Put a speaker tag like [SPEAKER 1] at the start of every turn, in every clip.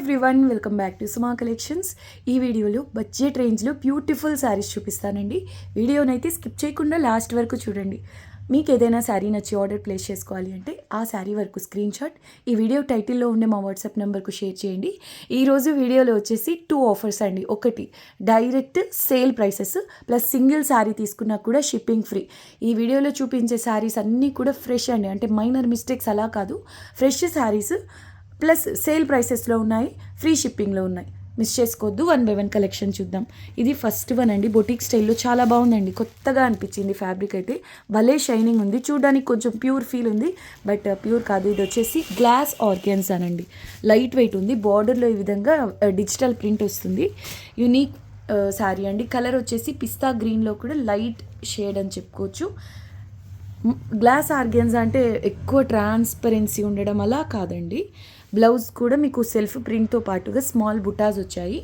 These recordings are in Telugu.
[SPEAKER 1] Everyone, welcome back to Suma collections. ఈ వీడియోలో బడ్జెట్ రేంజ్లో బ్యూటిఫుల్ శారీస్ చూపిస్తానండి. వీడియోనైతే స్కిప్ చేయకుండా లాస్ట్ వరకు చూడండి. మీకు ఏదైనా శారీ నచ్చి ఆర్డర్ ప్లేస్ చేసుకోవాలి అంటే ఆ శారీ వరకు స్క్రీన్ షాట్ ఈ వీడియో టైటిల్లో ఉండే మా వాట్సాప్ నెంబర్కు షేర్ చేయండి. ఈరోజు వీడియోలో వచ్చేసి 2 ఆఫర్స్ అండి. ఒకటి direct sale prices plus single sari తీసుకున్నా కూడా షిప్పింగ్ ఫ్రీ. ఈ వీడియోలో చూపించే శారీస్ అన్నీ కూడా ఫ్రెష్ అండి, అంటే మైనర్ మిస్టేక్స్ అలా కాదు, ఫ్రెష్ శారీస్ ప్లస్ సేల్ ప్రైసెస్లో ఉన్నాయి, ఫ్రీ షిప్పింగ్లో ఉన్నాయి. మిస్ చేసుకోవద్దు. 1 by 1 కలెక్షన్ చూద్దాం. ఇది ఫస్ట్ వన్ అండి, బొటిక్ స్టైల్లో చాలా బాగుందండి, కొత్తగా అనిపించింది. ఫ్యాబ్రిక్ అయితే భలే షైనింగ్ ఉంది, చూడడానికి కొంచెం ప్యూర్ ఫీల్ ఉంది, బట్ ప్యూర్ కాదు. ఇది వచ్చేసి గ్లాస్ ఆర్గాన్జా అండి, లైట్ వెయిట్ ఉంది. బార్డర్లో ఈ విధంగా డిజిటల్ ప్రింట్ వస్తుంది. యూనిక్ శారీ అండి. కలర్ వచ్చేసి పిస్తా గ్రీన్లో కూడా లైట్ షేడ్ అని చెప్పుకోవచ్చు. గ్లాస్ ఆర్గాన్జా అంటే ఎక్కువ ట్రాన్స్పరెన్సీ ఉండడం అలా కాదండి. బ్లౌజ్ కూడా మీకు సెల్ఫ్ ప్రింట్తో పాటుగా స్మాల్ బుటాస్ వచ్చాయి.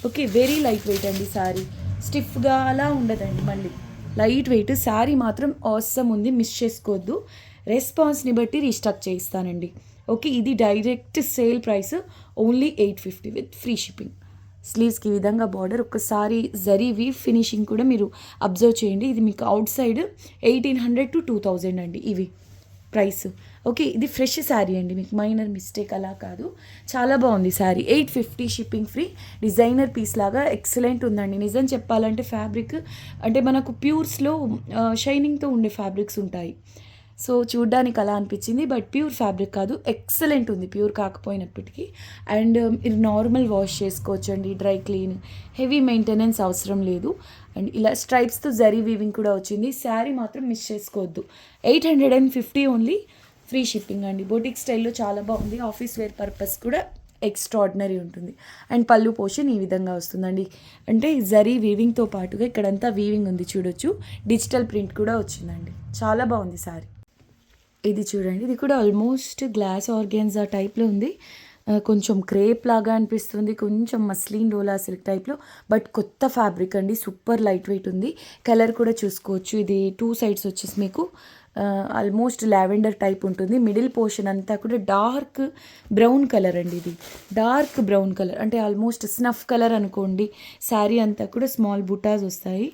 [SPEAKER 1] ఓకే, వెరీ లైట్ వెయిట్ అండి శారీ, స్టిఫ్గా అలా ఉండదండి. మళ్ళీ లైట్ వెయిట్ శారీ మాత్రం ఆసమ్ ఉంది, మిస్ చేసుకోవద్దు. రెస్పాన్స్ని బట్టి రీస్టాక్ చేయిస్తానండి. ఓకే, ఇది direct sale price only 850 with free shipping. స్లీవ్స్కి ఈ విధంగా బార్డర్, ఒక్కసారి జరీ వీవ్ ఫినిషింగ్ కూడా మీరు అబ్జర్వ్ చేయండి. ఇది మీకు అవుట్ సైడ్ 1800 to 2000 అండి ఇవి ప్రైస్. ఓకే, ఇది ఫ్రెష్ శారీ అండి, మీకు మైనర్ మిస్టేక్ అలా కాదు. చాలా బాగుంది sari. 850 shipping free. Designer piece లాగా ఎక్సలెంట్ ఉందండి. నిజం చెప్పాలంటే ఫ్యాబ్రిక్ అంటే మనకు ప్యూర్స్లో షైనింగ్తో ఉండే ఫ్యాబ్రిక్స్ ఉంటాయి, సో చూడ్డానికి అలా అనిపించింది, బట్ ప్యూర్ ఫ్యాబ్రిక్ కాదు, ఎక్సలెంట్ ఉంది ప్యూర్ కాకపోయినప్పటికీ. అండ్ ఇది నార్మల్ వాష్ చేసుకోవచ్చు అండి, డ్రై క్లీన్, హెవీ మెయింటెనెన్స్ అవసరం లేదు. అండ్ ఇలా స్ట్రైప్స్తో జరీ వీవింగ్ కూడా వచ్చింది. శారీ మాత్రం మిస్ చేసుకోవద్దు. 850 ఓన్లీ, ఫ్రీ షిప్పింగ్ అండి. బొటిక్ స్టైల్లో చాలా బాగుంది, ఆఫీస్ వేర్ పర్పస్ కూడా ఎక్స్ట్రాడినరీ ఉంటుంది. అండ్ పళ్ళు పోర్షన్ ఈ విధంగా వస్తుందండి, అంటే జరీ వీవింగ్తో పాటుగా ఇక్కడంతా వీవింగ్ ఉంది చూడొచ్చు. డిజిటల్ ప్రింట్ కూడా వచ్చిందండి, చాలా బాగుంది శారీ. ఇది చూడండి, ఇది కూడా ఆల్మోస్ట్ గ్లాస్ ఆర్గాన్జా టైప్లో ఉంది. కొంచెం క్రేప్ లాగా అనిపిస్తుంది, కొంచెం మస్లిన్ డోలా సిల్క్ టైప్లో, బట్ కొత్త ఫ్యాబ్రిక్ అండి, సూపర్ లైట్ వెయిట్ ఉంది. కలర్ కూడా చూసుకోవచ్చు. ఇది 2 సైడ్స్ వచ్చేసి మీకు ఆల్మోస్ట్ లావెండర్ టైప్ ఉంటుంది. మిడిల్ పోర్షన్ అంతా కూడా డార్క్ బ్రౌన్ కలర్ అండి, ఇది డార్క్ బ్రౌన్ కలర్ అంటే ఆల్మోస్ట్ స్నఫ్ కలర్ అనుకోండి. శారీ అంతా కూడా స్మాల్ బుటాస్ వస్తాయి.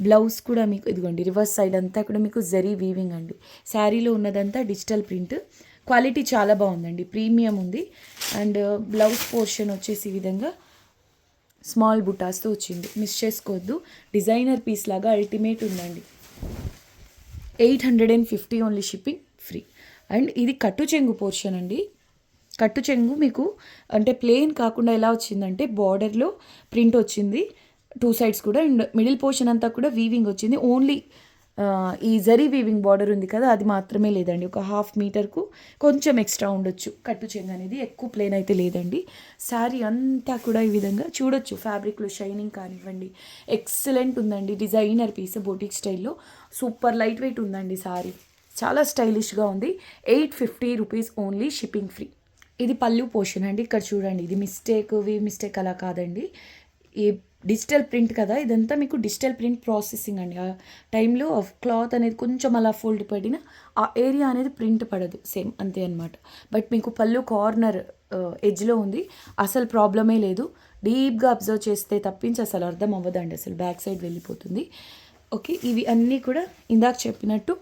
[SPEAKER 1] బ్లౌజ్ కూడా మీకు ఇదిగోండి, రివర్స్ సైడ్ అంతా కూడా మీకు జరీ వీవింగ్ అండి. శారీలో ఉన్నదంతా డిజిటల్ ప్రింట్. క్వాలిటీ చాలా బాగుందండి, ప్రీమియం ఉంది. అండ్ బ్లౌజ్ పోర్షన్ వచ్చేసి ఈ విధంగా స్మాల్ బుటాస్తో వచ్చింది, మిస్ చేసుకోవద్దు. డిజైనర్ పీస్ లాగా అల్టిమేట్ ఉందండి. 850 ఓన్లీ, షిప్పింగ్ ఫ్రీ. అండ్ ఇది కట్టు చెంగు పోర్షన్ అండి. కట్టు చెంగు మీకు అంటే ప్లెయిన్ కాకుండా ఎలా వచ్చిందంటే బార్డర్లో ప్రింట్ వచ్చింది 2 సైడ్స్ కూడా, అండ్ మిడిల్ పోర్షన్ అంతా కూడా వీవింగ్ వచ్చింది. ఓన్లీ ఈ జరీ వీవింగ్ బార్డర్ ఉంది కదా, అది మాత్రమే లేదండి. ఒక 1/2 మీటర్కు కొంచెం ఎక్స్ట్రా ఉండొచ్చు కట్టు చెంగు అనేది, ఎక్కువ ప్లెయిన్ అయితే లేదండి. శారీ అంతా కూడా ఈ విధంగా చూడొచ్చు. ఫ్యాబ్రిక్లో షైనింగ్ కానివ్వండి, ఎక్సలెంట్ ఉందండి. డిజైనర్ పీస్ బొటిక్ స్టైల్లో సూపర్ లైట్ వెయిట్ ఉందండి శారీ, చాలా స్టైలిష్గా ఉంది. 850 రూపీస్ ఓన్లీ, షిప్పింగ్ ఫ్రీ. ఇది పళ్ళు పోర్షన్ అండి. ఇక్కడ చూడండి, ఇది మిస్టేక్ అలా కాదండి, ఈ డిజిటల్ ప్రింట్ కదా, ఇదంతా మీకు డిజిటల్ ప్రింట్ ప్రాసెసింగ్ అండి. ఆ టైంలో క్లాత్ అనేది కొంచెం అలా ఫోల్డ్ పడిన ఆ ఏరియా అనేది ప్రింట్ పడదు, సేమ్ అంతే అనమాట. బట్ మీకు పళ్ళు కార్నర్ ఎడ్జ్లో ఉంది, అసలు ప్రాబ్లమే లేదు. డీప్గా అబ్జర్వ్ చేస్తే తప్పించి అసలు అర్థం అవ్వదండి, అసలు బ్యాక్ సైడ్ వెళ్ళిపోతుంది. ఓకే, ఇవి అన్నీ కూడా ఇందాక చెప్పినట్టు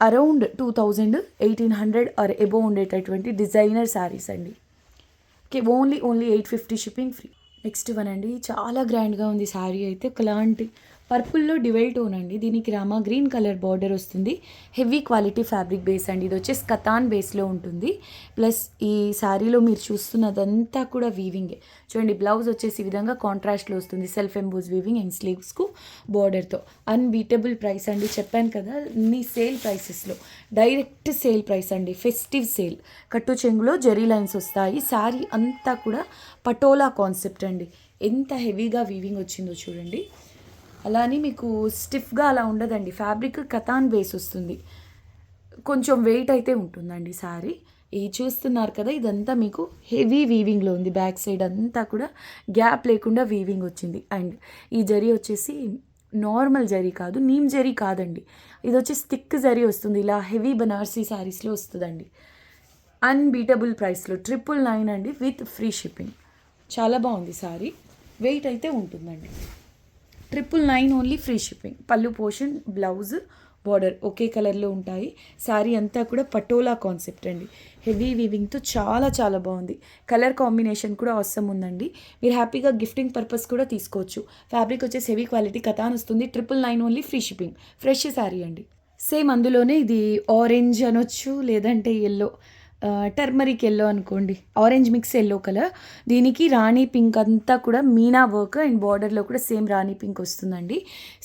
[SPEAKER 1] అరౌండ్ 2000, 1800 ఆర్ ఎబో ఉండేటటువంటి డిజైనర్ శారీస్ అండి. Okay, only 850 shipping free. Next one అండి, చాలా గ్రాండ్గా ఉంది శారీ అయితే. ఒకలాంటి పర్పుల్లో డివైల్ టోన్ అండి, దీనికి రామా గ్రీన్ కలర్ బార్డర్ వస్తుంది. హెవీ క్వాలిటీ ఫ్యాబ్రిక్ బేస్ అండి, ఇది వచ్చేసి కతాన్ బేస్లో ఉంటుంది. ప్లస్ ఈ శారీలో మీరు చూస్తున్నదంతా కూడా వీవింగే. చూడండి, బ్లౌజ్ వచ్చేసి ఈ విధంగా కాంట్రాస్ట్లో వస్తుంది, సెల్ఫ్ ఎంబోజ్ వీవింగ్ అండ్ స్లీవ్స్కు బార్డర్తో. అన్బీటబుల్ ప్రైస్ అండి, చెప్పాను కదా అన్ని సేల్ ప్రైసెస్లో, డైరెక్ట్ సేల్ ప్రైస్ అండి, ఫెస్టివ్ సేల్. కట్టు చెంగులో జెరీ లైన్స్ వస్తాయి. శారీ అంతా కూడా పటోలా కాన్సెప్ట్ అండి, ఎంత హెవీగా వీవింగ్ వచ్చిందో చూడండి. అలానే మీకు స్టిఫ్గా అలా ఉండదండి, ఫ్యాబ్రిక్ కతాన్ బేస్ వస్తుంది, కొంచెం వెయిట్ అయితే ఉంటుందండి శారీ. ఇది చూస్తున్నారు కదా, ఇదంతా మీకు హెవీ వీవింగ్లో ఉంది. బ్యాక్ సైడ్ అంతా కూడా గ్యాప్ లేకుండా వీవింగ్ వచ్చింది. అండ్ ఈ జరీ వచ్చేసి నార్మల్ జరీ కాదు, నీమ్ జరీ కాదండి, ఇది వచ్చేసి థిక్ జరీ వస్తుంది, ఇలా హెవీ బనారసీ శారీస్లో వస్తుందండి. అన్బీటబుల్ ప్రైస్లో 999 అండి, విత్ ఫ్రీ షిప్పింగ్. చాలా బాగుంది సారీ. వెయిట్ అయితే ఉంటుందండి. 999 ఓన్లీ, ఫ్రీ షిప్పింగ్. పళ్ళు పోర్షన్, బ్లౌజ్, బార్డర్ ఒకే కలర్లో ఉంటాయి. శారీ అంతా కూడా పటోలా కాన్సెప్ట్ అండి. హెవీ వీవింగ్తో చాలా చాలా బాగుంది. కలర్ కాంబినేషన్ కూడా అవసరం ఉందండి. మీరు హ్యాపీగా గిఫ్టింగ్ పర్పస్ కూడా తీసుకోవచ్చు. ఫ్యాబ్రిక్ వచ్చేసి హెవీ క్వాలిటీ కథాన్ వస్తుంది. 999 only, free shipping. Fresh sari అండి. సేమ్ అందులోనే ఇది ఆరెంజ్ అనొచ్చు, లేదంటే ఎల్లో, టర్మరిక్ ఎల్లో అనుకోండి, ఆరెంజ్ మిక్స్ ఎల్లో కలర్. దీనికి రాణి పింక్ అంతా కూడా మీనా వర్క్ అండ్ బార్డర్లో కూడా సేమ్ రాణి పింక్ వస్తుందండి.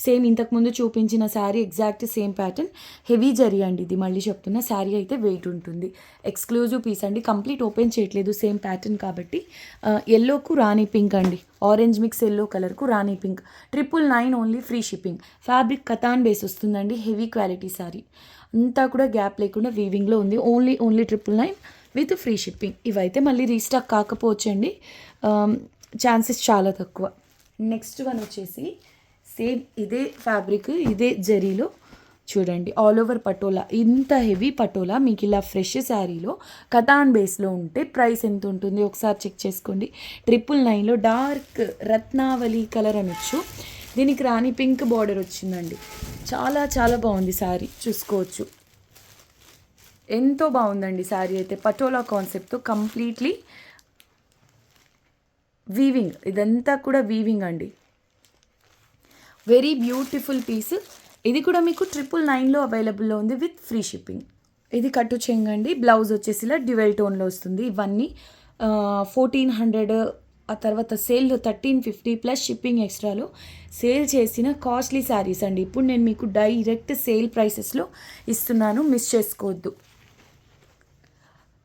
[SPEAKER 1] సేమ్ ఇంతకుముందు చూపించిన sari exact same pattern. Heavy zari అండి ఇది, మళ్ళీ చెప్తున్నా. శారీ అయితే వెయిట్ ఉంటుంది. ఎక్స్క్లూజివ్ పీస్ అండి, కంప్లీట్ ఓపెన్ చేయట్లేదు, సేమ్ ప్యాటర్న్ కాబట్టి. ఎల్లోకు రాణి పింక్ అండి, ఆరెంజ్ మిక్స్ ఎల్లో కలర్కు rani pink. 999 only, free shipping. Fabric katan base వస్తుందండి. హెవీ క్వాలిటీ శారీ అంతా కూడా గ్యాప్ లేకుండా వీవింగ్లో ఉంది. Only 999 with free shipping. ఇవైతే మళ్ళీ రీస్టాక్ కాకపోవచ్చండి, ఛాన్సెస్ చాలా తక్కువ. నెక్స్ట్ వన్ వచ్చేసి సేమ్ ఇదే ఫ్యాబ్రిక్, ఇదే జరీలో చూడండి, ఆల్ ఓవర్ పటోలా. ఇంత హెవీ పటోలా మీకు ఇలా ఫ్రెష్ శారీలో కథాన్ బేస్లో ఉంటే ప్రైస్ ఎంత ఉంటుంది ఒకసారి చెక్ చేసుకోండి. 999లో డార్క్ రత్నావళి కలర్ అనొచ్చు. దీనికి రాణి పింక్ బార్డర్ వచ్చిందండి. చాలా చాలా బాగుంది శారీ, చూసుకోవచ్చు. ఎంతో బాగుందండి శారీ అయితే. పటోలా కాన్సెప్ట్తో కంప్లీట్లీ వీవింగ్, ఇదంతా కూడా వీవింగ్ అండి. Very beautiful piece. ఇది కూడా మీకు 999లో అవైలబుల్లో ఉంది విత్ ఫ్రీ షిప్పింగ్. ఇది కట్టు చెంగండి. బ్లౌజ్ వచ్చేసి ఇలా డ్యూయల్ టోన్లో వస్తుంది. ఇవన్నీ 1400, ఆ తర్వాత సేల్ 1350 ప్లస్ షిప్పింగ్ ఎక్స్ట్రాలో సేల్ చేసిన కాస్ట్లీ శారీస్ అండి. ఇప్పుడు నేను మీకు డైరెక్ట్ సేల్ ప్రైసెస్లో ఇస్తున్నాను, మిస్ చేసుకోవద్దు.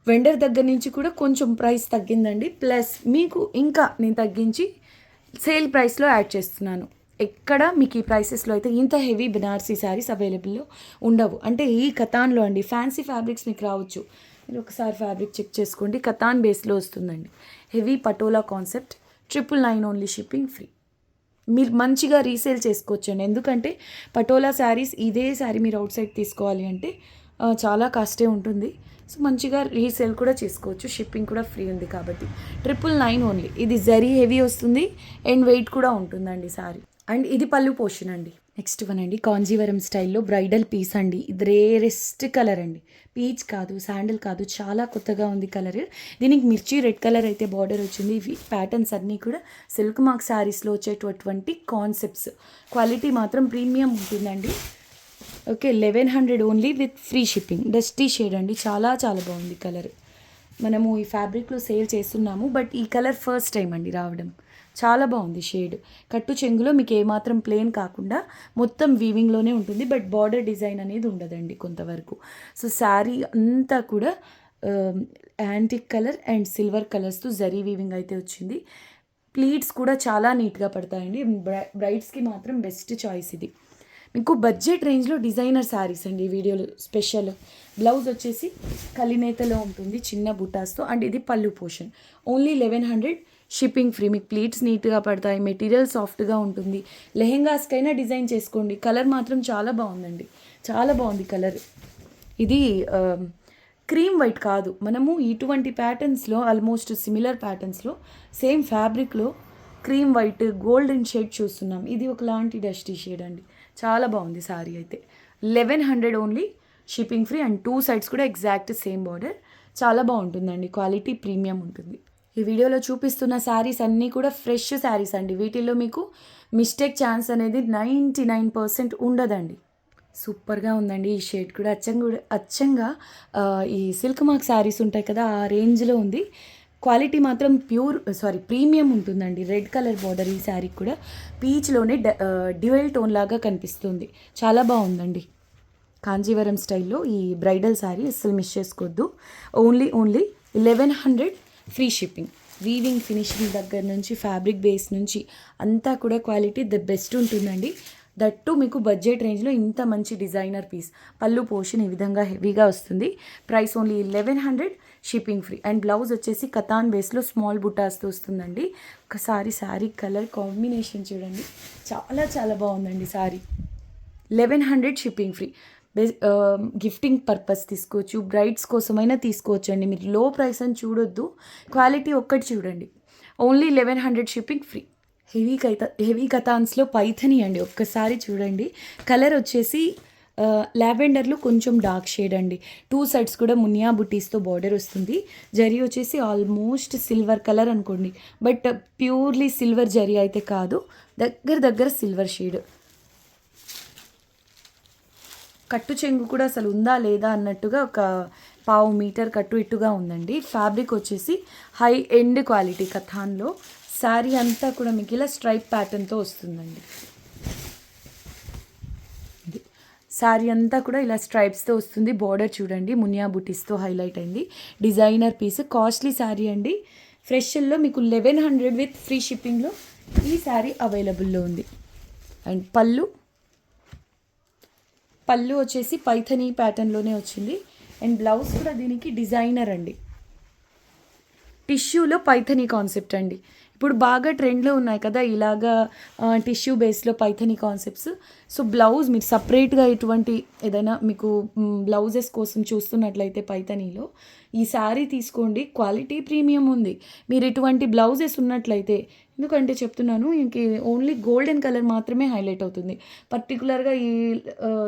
[SPEAKER 1] వెండర్ దగ్గర నుంచి కూడా కొంచెం ప్రైస్ తగ్గిందండి, ప్లస్ మీకు ఇంకా నేను తగ్గించి సేల్ ప్రైస్లో యాడ్ చేస్తున్నాను. ఎక్కడ మీకు ఈ ప్రైసెస్లో అయితే ఇంత హెవీ బనారసీ శారీస్ అవైలబుల్లో ఉండవు. అంటే ఈ కథాన్లో అండి, ఫ్యాన్సీ ఫ్యాబ్రిక్స్ మీకు రావచ్చు. మీరు ఒకసారి ఫ్యాబ్రిక్ చెక్ చేసుకోండి, కథాన్ బేస్లో వస్తుందండి. Heavy patola concept. 999 only, shipping free. మీరు మంచిగా రీసేల్ చేసుకోవచ్చండి. ఎందుకంటే పటోలా శారీస్, ఇదే శారీ మీరు అవుట్ సైడ్ తీసుకోవాలి అంటే చాలా కాస్టే ఉంటుంది. సో మంచిగా రీసేల్ కూడా చేసుకోవచ్చు, షిప్పింగ్ కూడా ఫ్రీ ఉంది కాబట్టి. 999 ఓన్లీ. ఇది జరీ హెవీ వస్తుంది అండ్ వెయిట్ కూడా ఉంటుందండి శారీ. అండ్ ఇది పళ్ళు పోర్షన్ అండి. నెక్స్ట్ వన్ అండి, కాంజీవరం స్టైల్లో బ్రైడల్ పీస్ అండి. ఇది రేరెస్ట్ కలర్ అండి, పీచ్ కాదు, శాండిల్ కాదు, చాలా కొత్తగా ఉంది కలర్. దీనికి మిర్చి రెడ్ కలర్ అయితే బార్డర్ వచ్చింది. ఇవి ప్యాటర్న్స్ అన్నీ కూడా సిల్క్ మార్క్ శారీస్లో వచ్చేటటువంటి కాన్సెప్ట్స్. క్వాలిటీ మాత్రం ప్రీమియం ఉంటుందండి. Okay, 1100 only with free shipping. Dusty shade అండి, చాలా చాలా బాగుంది కలర్. మనము ఈ ఫ్యాబ్రిక్లో సేల్ చేస్తున్నాము, బట్ ఈ కలర్ ఫస్ట్ టైం అండి రావడం. చాలా బాగుంది షేడ్. కట్టు చెంగులో మీకు ఏమాత్రం ప్లెయిన్ కాకుండా మొత్తం వీవింగ్లోనే ఉంటుంది, బట్ బార్డర్ డిజైన్ అనేది ఉండదండి కొంతవరకు. సో శారీ అంతా కూడా యాంటిక్ కలర్ అండ్ సిల్వర్ కలర్స్తో జరీ వీవింగ్ అయితే వచ్చింది. ప్లీట్స్ కూడా చాలా నీట్గా పడతాయండి. బ్రైడ్స్కి మాత్రం బెస్ట్ చాయిస్ ఇది. మీకు బడ్జెట్ రేంజ్లో డిజైనర్ శారీస్ అండి ఈ వీడియోలో స్పెషల్. బ్లౌజ్ వచ్చేసి కలినేతలో ఉంటుంది చిన్న బుటాస్తో. అండ్ ఇది పళ్ళు పోర్షన్. Only 1100, shipping free. మీకు ప్లీట్స్ నీట్గా పడతాయి, మెటీరియల్ సాఫ్ట్గా ఉంటుంది. లెహెంగాస్కైనా డిజైన్ చేసుకోండి. కలర్ మాత్రం చాలా బాగుందండి, చాలా బాగుంది కలర్. ఇది క్రీమ్ వైట్ కాదు, మనము ఇటువంటి ప్యాటర్న్స్లో ఆల్మోస్ట్ సిమిలర్ ప్యాటర్న్స్లో సేమ్ ఫ్యాబ్రిక్లో క్రీమ్ వైట్ గోల్డెన్ షేడ్ చూస్తున్నాం. ఇది ఒకలాంటి డస్టీ షేడ్ అండి, చాలా బాగుంది శారీ అయితే. 1100 only, shipping free. And 2 sides కూడా ఎగ్జాక్ట్ సేమ్ బార్డర్. చాలా బాగుంటుందండి, క్వాలిటీ ప్రీమియం ఉంటుంది. ఈ వీడియోలో చూపిస్తున్న శారీస్ అన్నీ కూడా ఫ్రెష్ శారీస్ అండి. వీటిల్లో మీకు మిస్టేక్ ఛాన్స్ అనేది 99% ఉండదండి. సూపర్గా ఉందండి ఈ షేడ్ కూడా. అచ్చంగా ఈ సిల్క్ మార్క్ శారీస్ ఉంటాయి కదా, ఆ రేంజ్లో ఉంది. క్వాలిటీ మాత్రం ప్రీమియం ఉంటుందండి. రెడ్ కలర్ బార్డర్ ఈ శారీకి కూడా. పీచ్లోనే డ్యూయల్ టోన్ లాగా కనిపిస్తుంది. చాలా బాగుందండి. కాంజీవరం స్టైల్లో ఈ బ్రైడల్ శారీ అస్సలు మిస్ చేసుకోవద్దు. Only 1100, free shipping. Weaving finishing దగ్గర నుంచి ఫ్యాబ్రిక్ బేస్ నుంచి అంతా కూడా క్వాలిటీ ద బెస్ట్ ఉంటుందండి. దట్టు మీకు బడ్జెట్ రేంజ్లో ఇంత మంచి డిజైనర్ పీస్. పళ్ళు పోర్షన్ ఈ విధంగా హెవీగా వస్తుంది. Price only 1100, shipping free. And blouse వచ్చేసి కథాన్ బేస్లో స్మాల్ బుటాస్తో వస్తుందండి. ఒకసారి శారీ కలర్ కాంబినేషన్ చూడండి, చాలా చాలా బాగుందండి sari. 1100, shipping free. Gifting purpose తీసుకోవచ్చు, బ్రైడ్స్ కోసమైనా తీసుకోవచ్చు అండి. మీరు లో ప్రైస్ అని చూడొద్దు, క్వాలిటీ ఒక్కటి చూడండి. Only 1100 shipping free. హెవీ కథాన్స్లో పైథనీ అండి. ఒక్కసారి చూడండి. కలర్ వచ్చేసి లావెండర్లో కొంచెం డార్క్ షేడ్ అండి. 2 సైడ్స్ కూడా మునియా బుటీస్తో బార్డర్ వస్తుంది. జరీ వచ్చేసి ఆల్మోస్ట్ సిల్వర్ కలర్ అనుకోండి, బట్ ప్యూర్లీ సిల్వర్ జరీ అయితే కాదు, దగ్గర సిల్వర్ షేడ్. కట్టు చెంగు కూడా అసలు ఉందా లేదా అన్నట్టుగా ఒక 1/2 మీటర్ కట్టు ఇట్టుగా ఉందండి. ఫ్యాబ్రిక్ వచ్చేసి హై ఎండ్ క్వాలిటీ కథాన్లో. శారీ అంతా కూడా మీకు ఇలా స్ట్రైప్ ప్యాటర్న్తో వస్తుందండి. శారీ అంతా కూడా ఇలా స్ట్రైప్స్తో వస్తుంది. బార్డర్ చూడండి మునియా బుటీస్తో హైలైట్ అయింది. డిజైనర్ పీస్, కాస్ట్లీ శారీ అండి. ఫ్రెష్లో మీకు 1100 విత్ ఫ్రీ షిప్పింగ్లో ఈ శారీ అవైలబుల్లో ఉంది. అండ్ పళ్ళు వచ్చేసి పైథనీ ప్యాటర్న్లోనే వచ్చింది. అండ్ బ్లౌజ్ కూడా దీనికి డిజైనర్ అండి. టిష్యూలో పైథనీ కాన్సెప్ట్ అండి. ఇప్పుడు బాగా ట్రెండ్లో ఉన్నాయి కదా ఇలాగా టిష్యూ బేస్లో పైథనీ కాన్సెప్ట్స్. సో బ్లౌజ్ మీరు సపరేట్గా ఎటువంటి ఏదైనా మీకు బ్లౌజెస్ కోసం చూస్తున్నట్లయితే పైథనీలో ఈ శారీ తీసుకోండి. క్వాలిటీ ప్రీమియం ఉంది. మీరు ఇటువంటి బ్లౌజెస్ ఉన్నట్లయితే, ఎందుకంటే చెప్తున్నాను ఇంక ఓన్లీ గోల్డెన్ కలర్ మాత్రమే హైలైట్ అవుతుంది. పర్టికులర్గా ఈ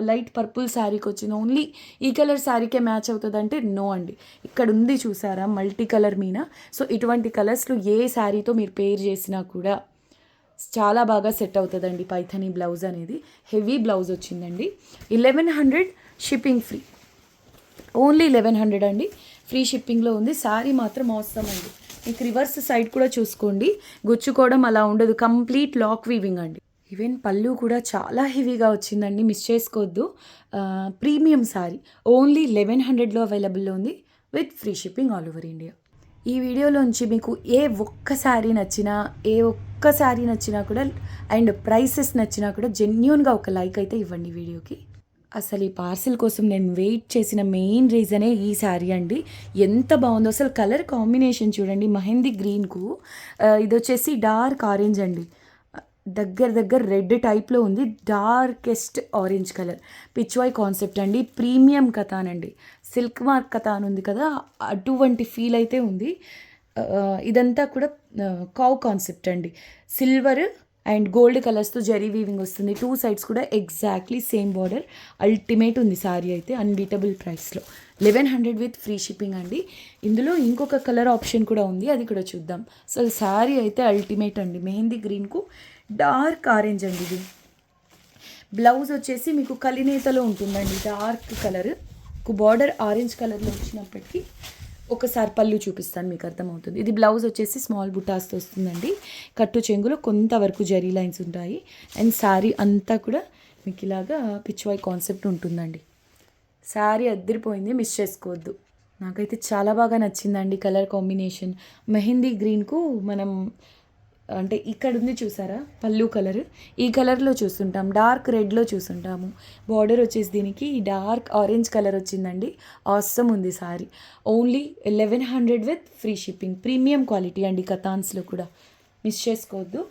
[SPEAKER 1] లైట్ పర్పుల్ శారీకి వచ్చింది ఓన్లీ ఈ కలర్ శారీకే మ్యాచ్ అవుతుంది అంటే నో అండి. ఇక్కడ ఉంది చూసారా మల్టీ కలర్ మీనా. సో ఇటువంటి కలర్స్లో ఏ శారీతో మీరు పేర్ చేసినా కూడా చాలా బాగా సెట్ అవుతుందండి పైథనీ బ్లౌజ్ అనేది. హెవీ బ్లౌజ్ వచ్చిందండి. 1100 షిప్పింగ్ ఫ్రీ. ఓన్లీ 1100 అండి. ఫ్రీ షిప్పింగ్లో ఉంది. శారీ మాత్రం అవసరం అండి. మీకు రివర్స్ సైడ్ కూడా చూసుకోండి, గుచ్చుకోవడం అలా ఉండదు. కంప్లీట్ లాక్ వీవింగ్ అండి. ఈవెన్ పళ్ళు కూడా చాలా హెవీగా వచ్చిందండి, మిస్ చేసుకోవద్దు. ప్రీమియం శారీ ఓన్లీ 1100లో అవైలబుల్లో ఉంది with free shipping all over India. ఈ వీడియోలోంచి మీకు ఏ ఒక్క శారీ నచ్చినా కూడా అండ్ ప్రైసెస్ నచ్చినా కూడా జెన్యూన్గా ఒక లైక్ అయితే ఇవ్వండి వీడియోకి. అసలు ఈ పార్సిల్ కోసం నేను వెయిట్ చేసిన మెయిన్ రీజనే ఈ శారీ అండి. ఎంత బాగుందో అసలు. కలర్ కాంబినేషన్ చూడండి, మెహందీ గ్రీన్కు ఇది వచ్చేసి డార్క్ ఆరెంజ్ అండి. దగ్గర రెడ్ టైప్లో ఉంది. Darkest orange colour. Pichwai concept అండి. ప్రీమియం కథాన్ అండి. సిల్క్ మార్క్ కథాన్ ఉంది కదా, అటువంటి ఫీల్ అయితే ఉంది. ఇదంతా కూడా కావ్ కాన్సెప్ట్ అండి. సిల్వర్ అండ్ గోల్డ్ కలర్స్తో జరీ వీవింగ్ వస్తుంది. 2 సైడ్స్ కూడా ఎగ్జాక్ట్లీ సేమ్ బార్డర్. అల్టిమేట్ ఉంది శారీ అయితే, అన్బీటబుల్ ప్రైస్లో. 1100 విత్ ఫ్రీ షిప్పింగ్ అండి. ఇందులో ఇంకొక కలర్ ఆప్షన్ కూడా ఉంది, అది కూడా చూద్దాం. అసలు శారీ అయితే అల్టిమేట్ అండి. మెహందీ గ్రీన్కు డార్క్ ఆరెంజ్ అండి ఇది. బ్లౌజ్ వచ్చేసి మీకు కలినేతలో ఉంటుందండి. డార్క్ కలర్ బార్డర్ ఆరెంజ్ కలర్లో వచ్చినప్పటికీ ఒకసారి పళ్ళు చూపిస్తాను, మీకు అర్థమవుతుంది. ఇది బ్లౌజ్ వచ్చేసి స్మాల్ బుటాస్తో వస్తుందండి. కట్టు చెంగులో కొంతవరకు జరీ లైన్స్ ఉంటాయి. అండ్ శారీ అంతా కూడా మీకు ఇలాగా పిచ్వాయ్ కాన్సెప్ట్ ఉంటుందండి. శారీ అద్దరిపోయింది, మిస్ చేసుకోవద్దు. నాకైతే చాలా బాగా నచ్చిందండి కలర్ కాంబినేషన్. మెహందీ గ్రీన్కు మనం అంటే ఇక్కడ ఉంది చూసారా పళ్ళు కలర్, ఈ కలర్లో చూస్తుంటాం, డార్క్ రెడ్లో చూస్తుంటాము. బార్డర్ వచ్చేసి దీనికి డార్క్ ఆరెంజ్ కలర్ వచ్చిందండి. ఆసమ్ ఉంది sorry. Only 1100 with free shipping. Premium quality అండి కథాన్స్లో కూడా, మిస్ చేసుకోవద్దు.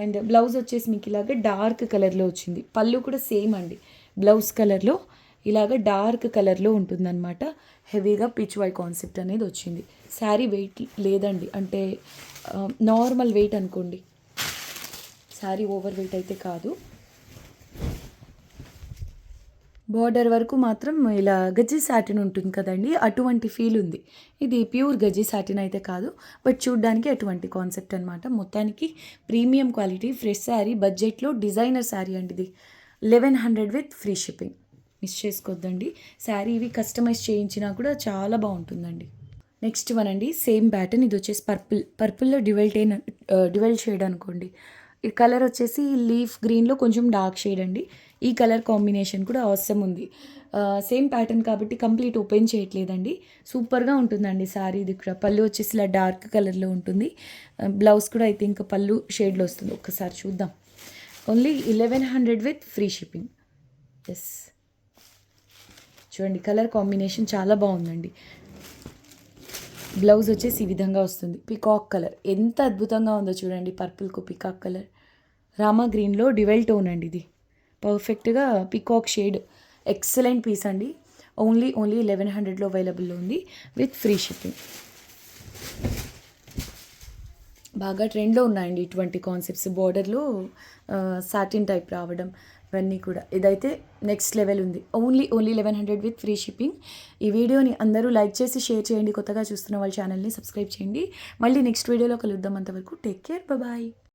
[SPEAKER 1] అండ్ బ్లౌజ్ వచ్చేసి మీకు ఇలాగ డార్క్ కలర్లో వచ్చింది. పళ్ళు కూడా సేమ్ అండి, బ్లౌజ్ కలర్లో ఇలాగ డార్క్ కలర్లో ఉంటుందన్నమాట. హెవీగా పిచ్ వై కాన్సెప్ట్ అనేది వచ్చింది. శారీ వెయిట్ లేదండి, అంటే నార్మల్ వెయిట్ అనుకోండి. శారీ ఓవర్ వెయిట్ అయితే కాదు. బార్డర్ వరకు మాత్రం ఇలా గజ్జి సాటిన్ ఉంటుంది కదండి, అటువంటి ఫీల్ ఉంది. ఇది ప్యూర్ గజ్జి సాటిన్ అయితే కాదు, బట్ చూడ్డానికి అటువంటి కాన్సెప్ట్ అనమాట. మొత్తానికి ప్రీమియం క్వాలిటీ ఫ్రెష్ శారీ, బడ్జెట్లో డిజైనర్ శారీ అండి ఇది. 1100 విత్ ఫ్రీ షిప్పింగ్. మిస్ చేసుకోవద్దండి. శారీ ఇవి కస్టమైజ్ చేయించినా కూడా చాలా బాగుంటుందండి. నెక్స్ట్ వన్ అండి, సేమ్ ప్యాటర్న్. ఇది వచ్చేసి పర్పుల్లో డ్యువెల్ షేడ్ అనుకోండి. ఈ కలర్ వచ్చేసి లీఫ్ గ్రీన్లో కొంచెం డార్క్ షేడ్ అండి. ఈ కలర్ కాంబినేషన్ కూడా అవసరం ఉంది. సేమ్ ప్యాటర్న్ కాబట్టి కంప్లీట్ ఓపెన్ చేయట్లేదండి. సూపర్గా ఉంటుందండి శారీ. ఇది కూడా పళ్ళు వచ్చేసి ఇలా డార్క్ కలర్లో ఉంటుంది. బ్లౌజ్ కూడా అయితే ఇంకా పళ్ళు షేడ్లో వస్తుంది. ఒక్కసారి చూద్దాం. Only 1100 with free shipping. Yes, చూడండి కలర్ కాంబినేషన్ చాలా బాగుందండి. బ్లౌజ్ వచ్చేసి ఈ విధంగా వస్తుంది. పికాక్ కలర్ ఎంత అద్భుతంగా ఉందో చూడండి. పర్పుల్కు పికాక్ కలర్, రామా గ్రీన్లో డ్యువెల్ టోన్ అండి. ఇది పర్ఫెక్ట్గా పికాక్ షేడ్. ఎక్సలెంట్ పీస్ అండి. ఓన్లీ 1100లో అవైలబుల్లో ఉంది విత్ ఫ్రీ షిప్పింగ్. బాగా ట్రెండ్లో ఉన్నాయండి ఇటువంటి కాన్సెప్ట్స్. బోర్డర్లో సాటిన్ టైప్ రావడం ఇవన్నీ కూడా. ఇదైతే నెక్స్ట్ లెవెల్ ఉంది. Only 1100 with free shipping. ఈ వీడియోని అందరూ లైక్ చేసి షేర్ చేయండి. కొత్తగా చూస్తున్న వాళ్ళ ఛానల్ని సబ్స్క్రైబ్ చేయండి. మళ్ళీ నెక్స్ట్ వీడియోలో కలుద్దాం. అంతవరకు టేక్ కేర్, బాయ్.